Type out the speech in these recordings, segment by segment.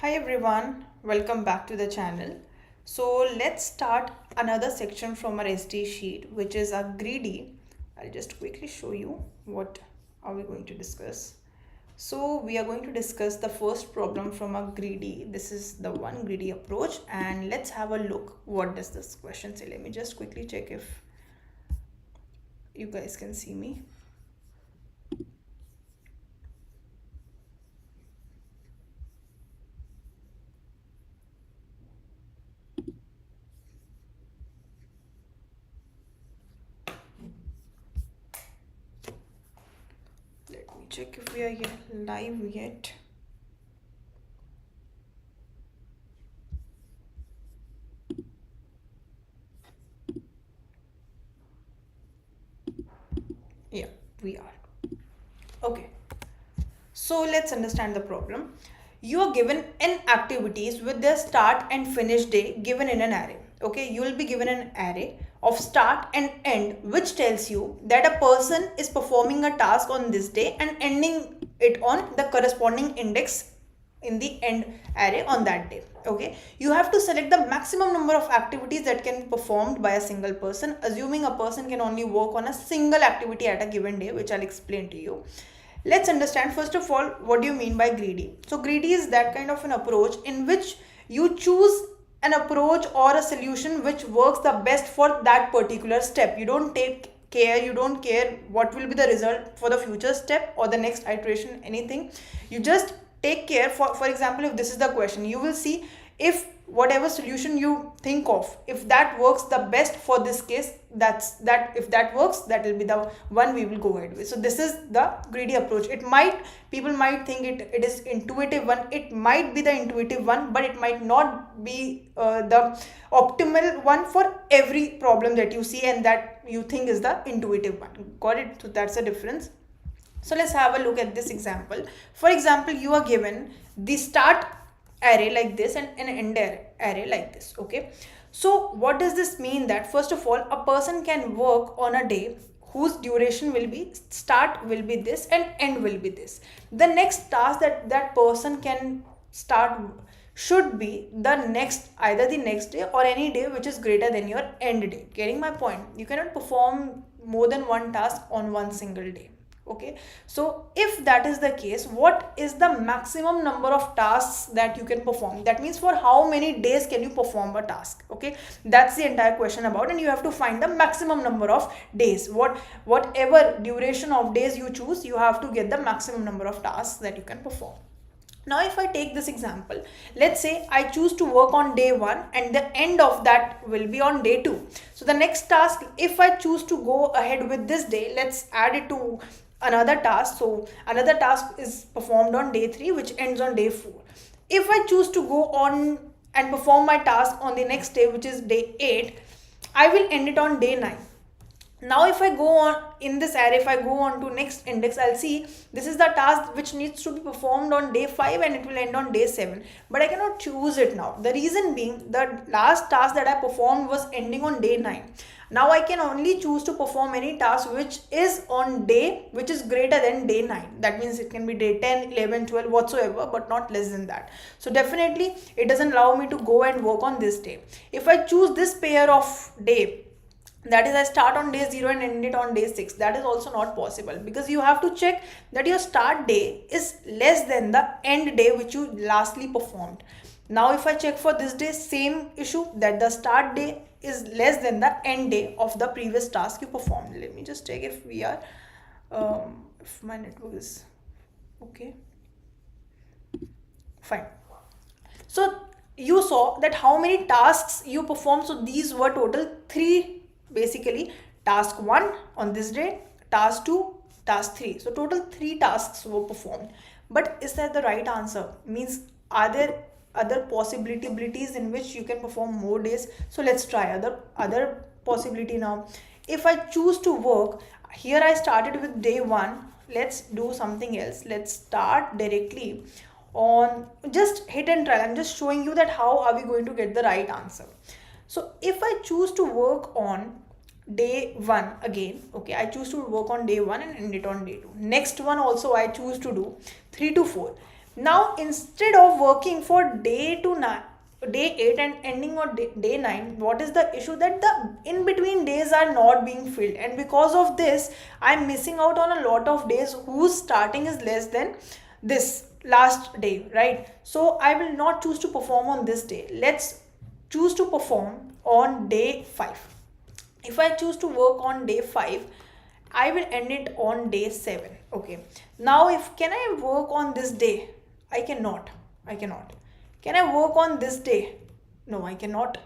Hi everyone, welcome back to the channel. So let's start another section from our SD sheet, which is a greedy. I'll just quickly show you what are we going to discuss. So we are going to discuss the first problem from a greedy. This is the one greedy approach, and let's have a look. What does this question say? Let me just quickly check if you guys can see me. Let me check if we are live yet. Yeah, we are. Okay. So let's understand the problem. You are given n activities with their start and finish day given in an array. Okay, you will be given an array of start and end, which tells you that a person is performing a task on this day and ending it on the corresponding index in the end array on that day. Okay, you have to select the maximum number of activities that can be performed by a single person, assuming a person can only work on a single activity at a given day, which I'll explain to you. Let's understand first of all what do you mean by greedy. So greedy is that kind of an approach in which you choose an approach or a solution which works the best for that particular step. You don't take care, you don't care what will be the result for the future step or the next iteration, anything. You just take care. For example, if this is the question, you will see if whatever solution you think of, if that works the best for this case, if that works, that will be the one we will go ahead with. So this is the greedy approach. People might think it is intuitive one, it might be the intuitive one, but it might not be the optimal one for every problem that you see and that you think is the intuitive one. Got it? So that's the difference. So let's have a look at this example. For example, you are given the start array like this and an end array like this. Okay, so what does this mean? That first of all, a person can work on a day whose duration will be start will be this and end will be this. The next task that person can start should be the next, either the next day or any day which is greater than your end day. Getting my point? You cannot perform more than one task on one single day. Okay, so if that is the case, what is the maximum number of tasks that you can perform? That means for how many days can you perform a task? Okay, that's the entire question about, and you have to find the maximum number of days. Whatever duration of days you choose, you have to get the maximum number of tasks that you can perform. Now if I take this example, let's say I choose to work on day 1 and the end of that will be on day 2. So the next task, if I choose to go ahead with this day, let's add it to another task. So another task is performed on day 3 which ends on day 4. If I choose to go on and perform my task on the next day, which is day 8, I will end it on day 9. Now if I go on in this array, if I go on to next index, I'll see this is the task which needs to be performed on day 5 and it will end on day 7, but I cannot choose it now. The reason being, the last task that I performed was ending on day 9. Now I can only choose to perform any task which is on day which is greater than day 9. That means it can be day 10, 11, 12, whatsoever, but not less than that. So definitely it doesn't allow me to go and work on this day. If I choose this pair of day, that is I start on day 0 and end it on day 6, that is also not possible, because you have to check that your start day is less than the end day which you lastly performed. Now if I check for this day, same issue, that the start day is less than the end day of the previous task you performed. Let me just check if we are if my network is okay, fine. So you saw that how many tasks you performed. So these were total 3, basically task 1 on this day, task 2, task 3. So total 3 tasks were performed. But is that the right answer? Means, are there other possibilities in which you can perform more days? So let's try other possibility now. If I choose to work here, I started with day 1. Let's do something else. Let's start directly on, just hit and try. I'm just showing you that how are we going to get the right answer. So if I choose to work on day 1 again, okay, I choose to work on day 1 and end it on day 2. Next one also I choose to do 3 to 4. Now instead of working for day 8 and ending on day 9, what is the issue? That the in between days are not being filled, and because of this I'm missing out on a lot of days whose starting is less than this last day, right? So I will not choose to perform on this day. Let's choose to perform on day 5. If I choose to work on day 5, I will end it on day 7. Okay, now if can I work on this day? I cannot. Can I work on this day? No, I cannot,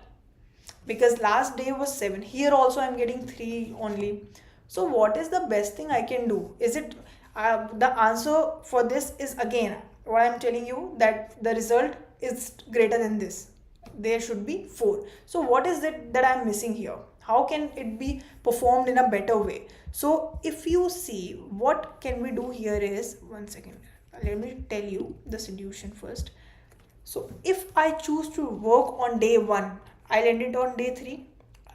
because last day was 7. Here also I'm getting 3 only. So what is the best thing I can do? Is it the answer for this is again what I'm telling you, that the result is greater than this. There should be 4. So what is it that I'm missing here? How can it be performed in a better way? So if you see, what can we do here is, one second, let me tell you the solution first. So if I choose to work on day 1, I'll end it on day 3.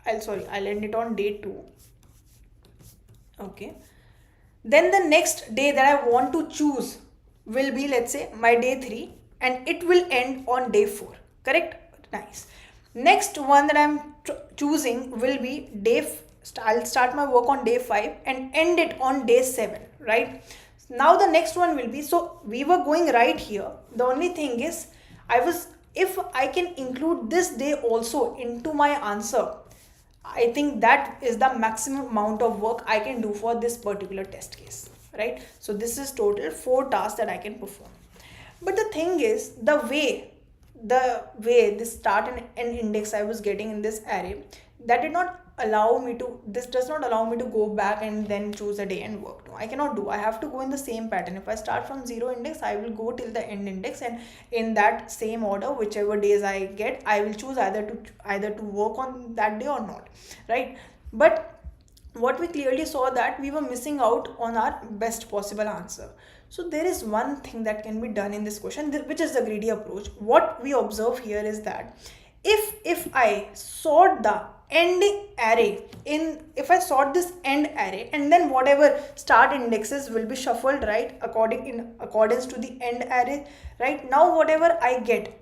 I'll end it on day 2. Okay. Then the next day that I want to choose will be, let's say, my day 3, and it will end on day 4. Correct? Nice. Next one that I'm choosing will be I'll start my work on day 5 and end it on day 7, right? Now the next one will be, so we were going right here. The only thing is, if I can include this day also into my answer, I think that is the maximum amount of work I can do for this particular test case, right? So this is total 4 tasks that I can perform. But the thing is, the way this start and end index I was getting in this array, that did not allow me to, this does not allow me to go back and then choose a day and work. No, I cannot do. I have to go in the same pattern. If I start from 0 index, I will go till the end index, and in that same order, whichever days I get, I will choose either to work on that day or not, right? But what we clearly saw, that we were missing out on our best possible answer. So there is one thing that can be done in this question, which is the greedy approach. What we observe here is that if I sort the end array if I sort this end array, and then whatever start indexes will be shuffled, right, in accordance to the end array, right? Now whatever I get,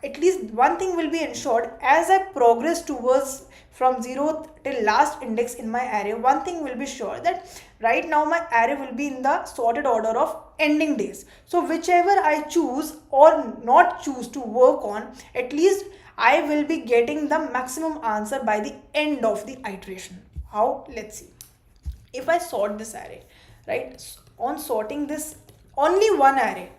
at least one thing will be ensured. As I progress towards from 0 till last index in my array, one thing will be sure, that right now my array will be in the sorted order of ending days. So whichever I choose or not choose to work on, at least I will be getting the maximum answer by the end of the iteration. How? Let's see. If I sort this array, right, on sorting this only one array,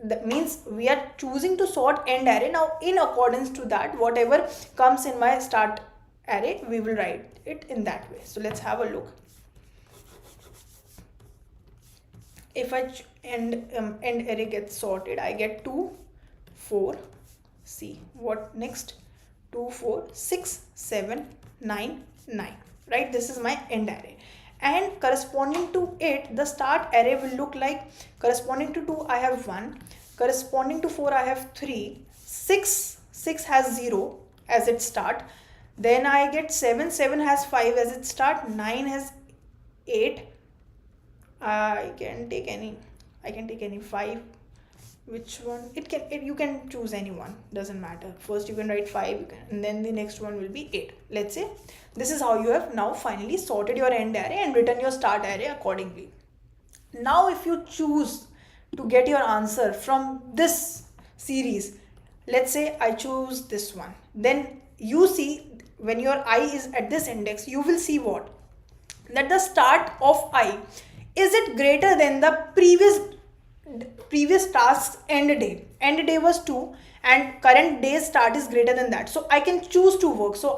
that means we are choosing to sort end array. Now in accordance to that, whatever comes in my start array, we will write it in that way. So let's have a look. If I end array gets sorted, I get 2, 4. See what next? 2, 4, 6, 7, 9, 9. Right? This is my end array. And corresponding to it, the start array will look like, corresponding to 2 I have 1, corresponding to 4 I have 3, 6 has 0 as its start, then I get 7 has 5 as its start, 9 has 8, I can take any 5. Which one? You can choose any one, doesn't matter. First you can write 5, and then the next one will be 8. Let's say this is how you have now finally sorted your end array and written your start array accordingly. Now if you choose to get your answer from this series, let's say I choose this one, then you see when your I is at this index, you will see what? That the start of I, is it greater than the previous task's end day? End day was 2 and current day's start is greater than that. So I can choose to work. So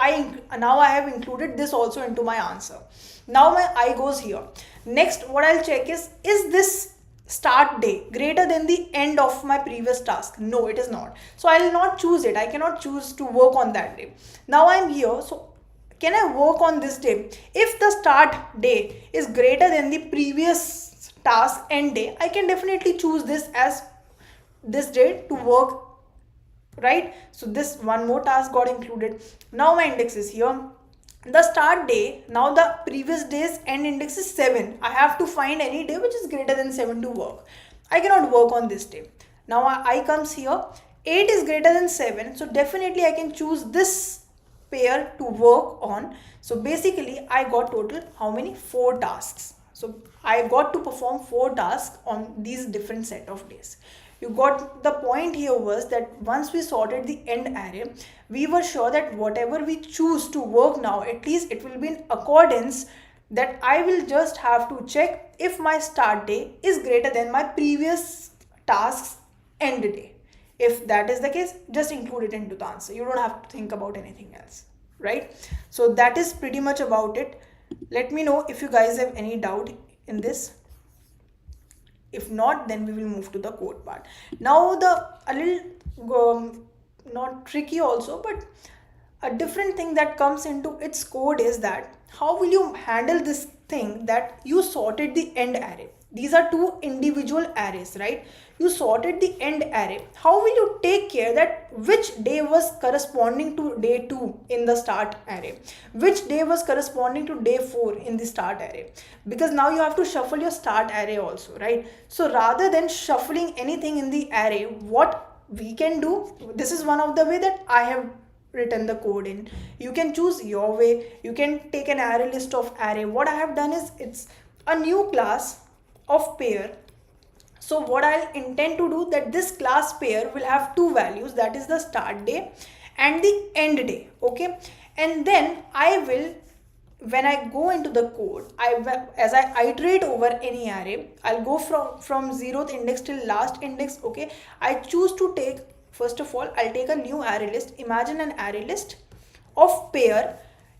now I have included this also into my answer. Now my I goes here. Next, what I'll check is this start day greater than the end of my previous task? No, it is not. So I will not choose it. I cannot choose to work on that day. Now I'm here. So can I work on this day? If the start day is greater than the previous task end day, I can definitely choose this as this day to work, right? So this one more task got included. Now my index is here. The start day, now the previous day's end index is 7. I have to find any day which is greater than 7 to work. I cannot work on this day. Now I comes here, 8 is greater than 7, so definitely I can choose this pair to work on. So basically I got total how many? 4 tasks. So I got to perform 4 tasks on these different set of days. You got the point here was that once we sorted the end array, we were sure that whatever we choose to work now, at least it will be in accordance, that I will just have to check if my start day is greater than my previous task's end day. If that is the case, just include it into the answer. You don't have to think about anything else, right? So that is pretty much about it. Let me know if you guys have any doubt in this. If not, then we will move to the code part. Now a little not tricky also, but a different thing that comes into its code is that how will you handle this thing that you sorted the end array. These are 2 individual arrays, right? You sorted the end array. How will you take care that which day was corresponding to day 2 in the start array, which day was corresponding to day 4 in the start array? Because now you have to shuffle your start array also, right? So rather than shuffling anything in the array, what we can do, this is one of the way that I have written the code in. You can choose your way. You can take an array list of array. What I have done is it's a new class of pair. So what I'll intend to do, that this class pair will have 2 values, that is the start day and the end day, okay? And then I will, when I go into the code, as I iterate over any array, I'll go from 0th index till last index, okay? I choose to take, first of all, I'll take a new array list. Imagine an array list of pair,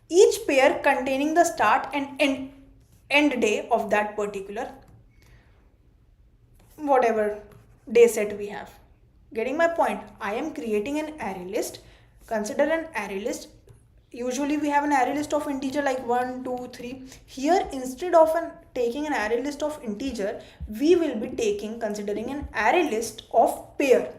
each pair containing the start and end day of that particular whatever day set we have. Getting my point? I am creating an array list. Consider an array list. Usually we have an array list of integer like 1, 2, 3. Here, instead of taking an array list of integer, we will be considering an array list of pair.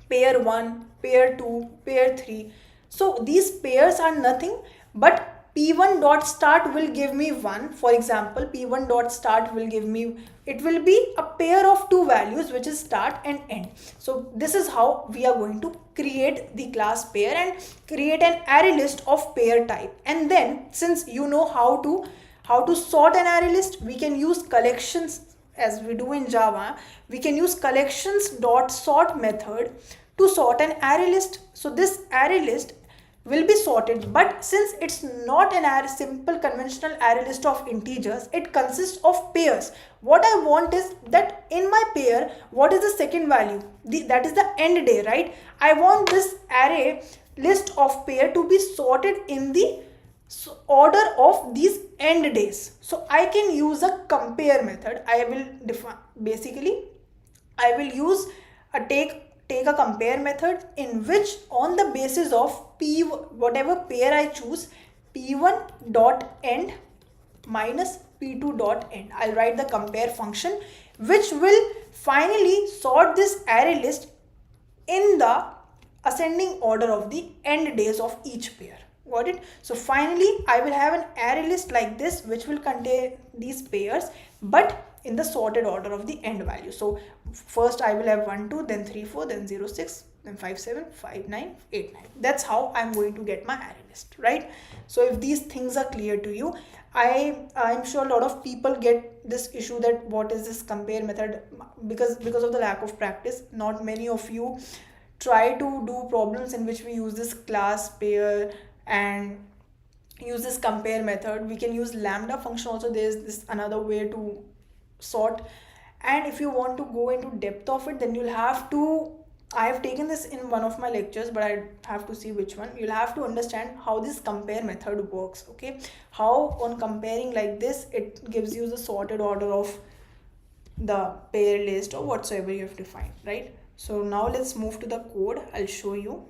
Pair 1, pair 2, pair 3. So these pairs are nothing but p1 dot start will give me 1. For example, p1 dot start will give me, it will be a pair of 2 values, which is start and end. So this is how we are going to create the class pair and create an array list of pair type. And then since you know how to sort an array list, we can use collections as we do in Java. We can use collections dot sort method to sort an array list. So this array list will be sorted, but since it's not an simple conventional array list of integers, it consists of pairs. What I want is that in my pair, what is the second value? That is the end day, right? I want this array list of pair to be sorted in the order of these end days. So I can use a compare method. I will define, basically I will use a take a compare method in which on the basis of whatever pair I choose, p1 dot end minus p2 dot end, I'll write the compare function which will finally sort this array list in the ascending order of the end days of each pair. Got it? So finally I will have an array list like this which will contain these pairs but in the sorted order of the end value. So first I will have 1 2, then 3 4, then 0 6, then 5 7, 5 9, 8 9. That's how I'm going to get my array list, right? So if these things are clear to you, I'm sure a lot of people get this issue that what is this compare method, because of the lack of practice. Not many of you try to do problems in which we use this class pair and use this compare method. We can use lambda function also. There's this another way to sort, and if you want to go into depth of it, then you'll have to, I have taken this in one of my lectures, but I have to see which one. You'll have to understand how this compare method works, okay? How on comparing like this, it gives you the sorted order of the pair list or whatsoever you have defined, right? So now let's move to the code. I'll show you.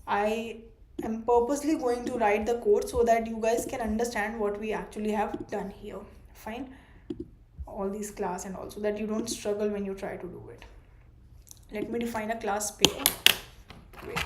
I am purposely going to write the code so that you guys can understand what we actually have done here. Fine. All these class and also that you don't struggle when you try to do it. Let me define a class pair. Wait.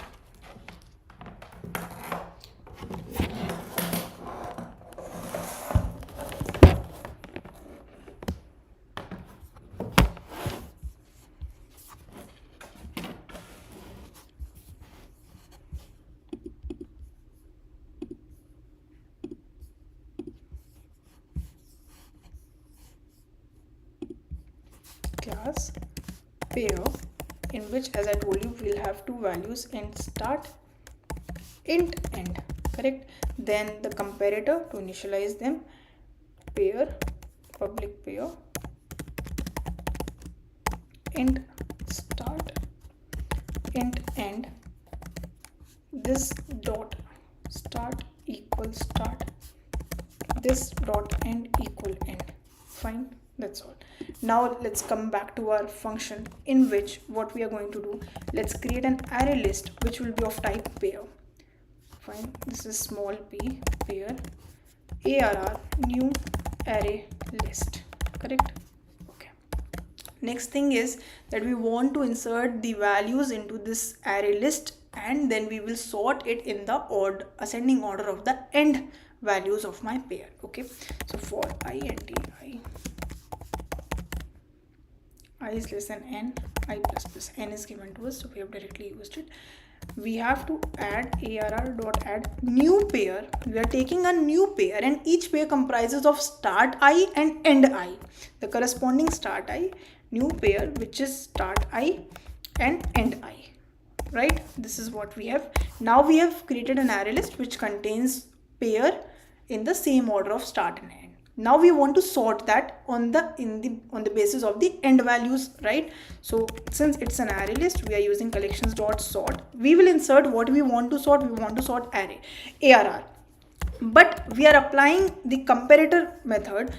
class pair, in which, as I told you, we'll have two values, int start, int end, correct? Then the comparator to initialize them, pair, public pair, int start, int end, this dot start equal start, this dot end equal end. Fine, that's all. Now let's come back to our function, in which what we are going to do, let's create an array list which will be of type pair. Fine, this is small p, pair, arr, new array list, correct? Okay. Next thing is that we want to insert the values into this array list, and then we will sort it in the ascending order of the end values of my pair. Okay, so for int I is less than n, I plus plus n is given to us, so we have directly used it. We have to add arr dot add new pair. We are taking a new pair, and each pair comprises of start I and end I. The corresponding start I, new pair which is start I and end I, right? This is what we have. Now we have created an array list which contains pair in the same order of start and end. Now we want to sort that on the basis of the end values, right? So since it's an array list, we are using collections dot sort. We will insert what we want to sort. We want to sort array arr, but we are applying the comparator method,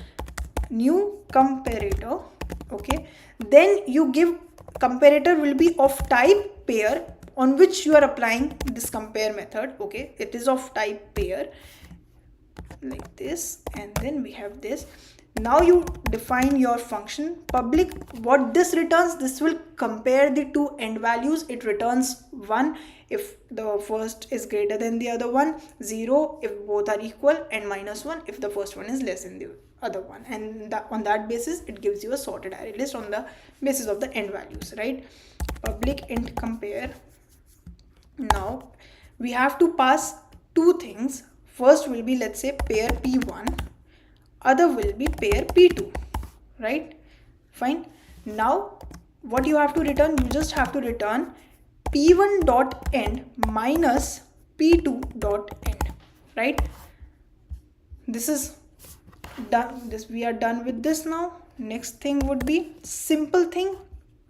new comparator. Okay, then you give comparator will be of type pair, on which you are applying this compare method. Okay, it is of type pair, like this, and then we have this. Now you define your function public. What this returns, this will compare the two end values. It returns 1 if the first is greater than the other one, 0 if both are equal, and -1 if the first one is less than the other one. And on that basis it gives you a sorted array list on the basis of the end values, right? Public int compare. Now we have to pass two things. First will be, let's say, pair p1, other will be pair p2, right? Fine. Now what you have to return, you just have to return p1 dot end minus p2 dot end, right? This is done. We are done with this. Now next thing would be simple thing.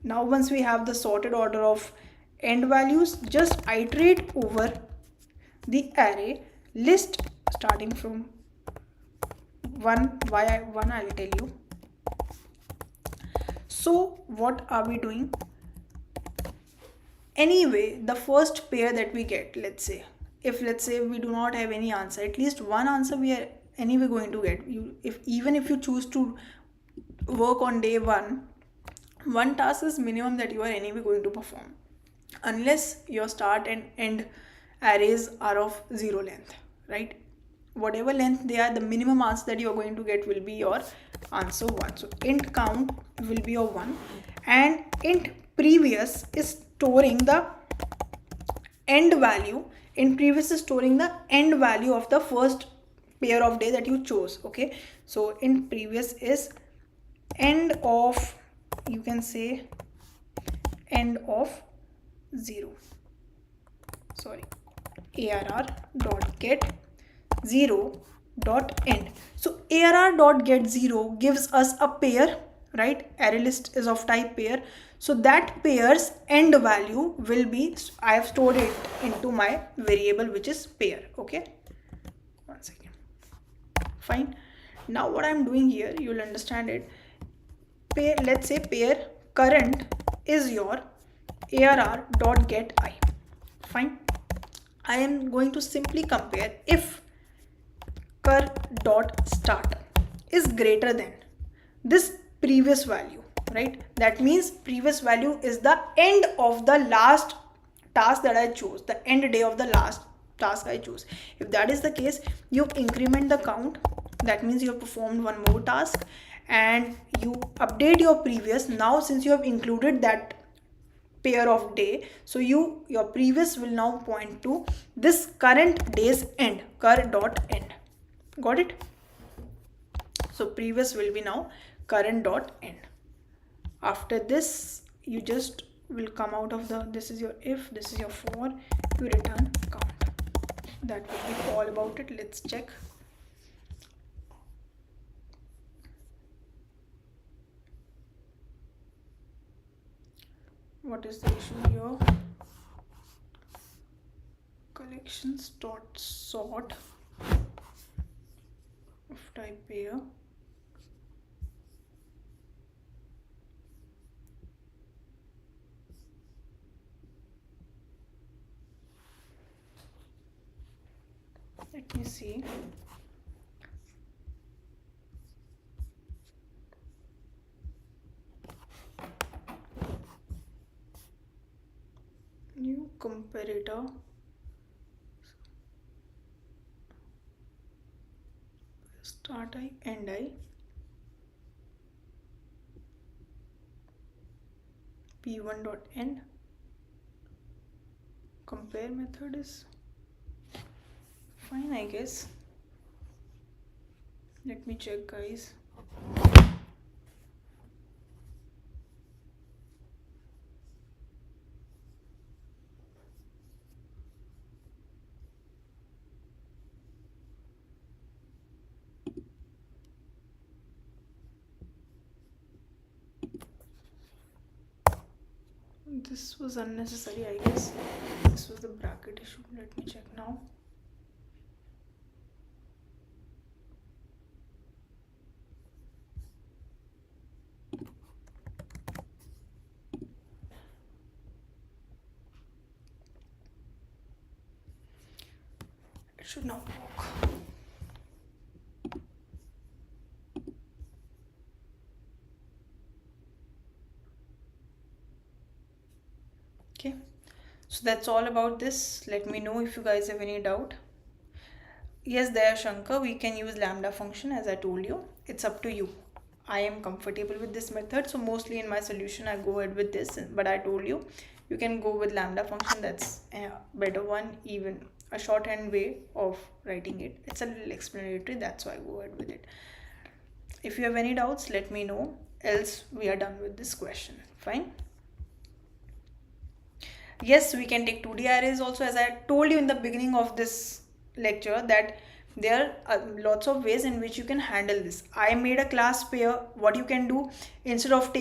Now once we have the sorted order of end values, just iterate over the array list starting from 1. Why 1, I will tell you. So what are we doing? Anyway, the first pair that we get, let's say we do not have any answer, at least one answer we are anyway going to get. Even if you choose to work on day one task is minimum that you are anyway going to perform, unless your start and end arrays are of 0 length, right? Whatever length they are, the minimum answer that you are going to get will be your answer 1. So int count will be your 1, and int previous is storing the end value. Int previous is storing the end value of the first pair of day that you chose. Okay, so int previous is end of, you can say end of 0, sorry, arr dot get 0 dot end. So arr dot get 0 gives us a pair, right? Array list is of type pair, so that pair's end value will be, I have stored it into my variable which is pair. Okay, one second. Fine. Now what I'm doing here, you'll understand it. Pair, let's say pair current is your arr dot get I. Fine. I am going to simply compare if cur dot start is greater than this previous value, right? That means previous value is the end of the last task that I chose, the end day of the last task I chose. If that is the case, you increment the count. That means you have performed one more task, and you update your previous. Now since you have included that pair of day, so your previous will now point to this current day's end, cur dot end. Got it? So previous will be now current dot end. After this, you just will come out of the, this is your if, this is your for, you return count. That will be all about it. Let's check. What is the issue here? Collections dot sort of type pair. Let me see. New comparator. Start I, end I. P1 dot end. Compare method is fine, I guess. Let me check, guys. This was unnecessary, I guess. This was the bracket issue. Let me check now. It should not work. Okay, so that's all about this. Let me know if you guys have any doubt. Yes, there, Shankar, we can use lambda function as I told you. It's up to you. I am comfortable with this method, so mostly in my solution I go ahead with this, but I told you you can go with lambda function. That's a better one, even a shorthand way of writing it. It's a little explanatory, that's why I go ahead with it. If you have any doubts, let me know, else we are done with this question. Fine. Yes, we can take 2D arrays also, as I told you in the beginning of this lecture, that there are lots of ways in which you can handle this. I made a class pair. What you can do, instead of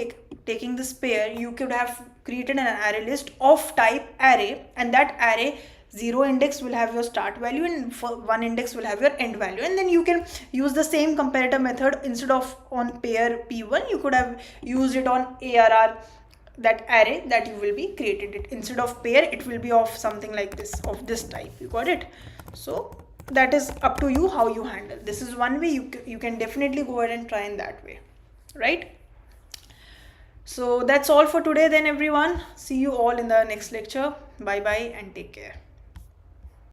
taking this pair, you could have created an array list of type array, and that array 0 index will have your start value and 1 index will have your end value, and then you can use the same comparator method. Instead of on pair P1, you could have used it on ARR, that array that you will be created it. Instead of pair, it will be of something like this, of this type. You got it? So that is up to you how you handle. This is one way. You can definitely go ahead and try in that way, right? So that's all for today then, everyone. See you all in the next lecture. Bye bye and take care.